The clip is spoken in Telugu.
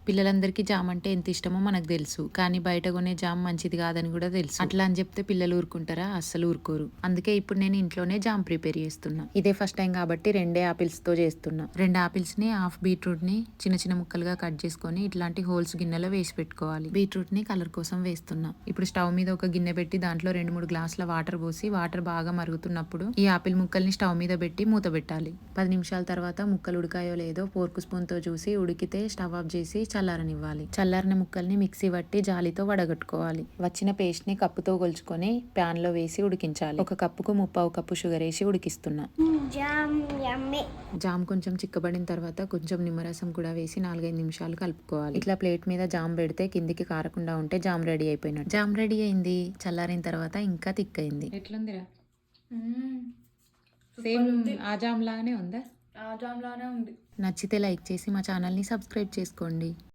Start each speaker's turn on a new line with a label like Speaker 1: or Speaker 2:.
Speaker 1: పిల్లలందరికీ జామ్ అంటే ఎంత ఇష్టమో మనకు తెలుసు, కానీ బయట కొనే జామ్ మంచిది కాదని కూడా తెలుసు. అట్లా అని చెప్తే పిల్లలు ఊరుకుంటారా? అస్సలు ఊరుకోరు. అందుకే ఇప్పుడు నేను ఇంట్లోనే జామ్ ప్రిపేర్ చేస్తున్నా. ఇదే ఫస్ట్ టైం కాబట్టి 2 ఆపిల్స్ తో చేస్తున్నా. 2 ఆపిల్స్ ని, హాఫ్ బీట్రూట్ ని చిన్న చిన్న ముక్కలుగా కట్ చేసుకొని ఇట్లాంటి హోల్స్ గిన్నెలో వేసి పెట్టుకోవాలి. బీట్రూట్ ని కలర్ కోసం వేస్తున్నా. ఇప్పుడు స్టవ్ మీద ఒక గిన్నె పెట్టి దాంట్లో 2-3 గ్లాసుల వాటర్ పోసి వాటర్ బాగా మరుగుతున్నప్పుడు ఈ ఆపిల్ ముక్కల్ని స్టవ్ మీద పెట్టి మూత పెట్టాలి. 10 నిమిషాల తర్వాత ముక్కలు ఉడికాయో లేదో ఫోర్క్ స్పూన్ తో చూసి ఉడికితే స్టవ్ ఆఫ్ చేసి చల్లారనివ్వాలి. చల్లారిన ముక్కల్ని మిక్సీ పట్టి జాలితో వడగట్టుకోవాలి. వచ్చిన పేస్ట్ ని కప్పుతో కొలుచుకొని ప్యాన్ లో వేసి ఉడికించాలి. 1 కప్పుకు 3/4 కప్పు షుగర్ వేసి ఉడికిస్తున్నా. జామ్ కొంచెం చిక్కబడిన తర్వాత కొంచెం నిమ్మరసం కూడా వేసి 4-5 నిమిషాలు కలుపుకోవాలి. ఇట్లా ప్లేట్ మీద జామ్ పెడితే కిందికి కారకుండా ఉంటే జామ్ రెడీ అయిపోయినట్టు. జామ్ రెడీ అయింది. చల్లారిన తర్వాత ఇంకా థిక్ అయింది. ఎట్లుందిరా? సేమ్ ఆ జామ్ లాగానే ఉందా?
Speaker 2: ఆ జామ్ లానే ఉంది.
Speaker 1: నచ్చితే లైక్ చేసి మా ఛానల్ని సబ్స్క్రైబ్ చేసుకోండి.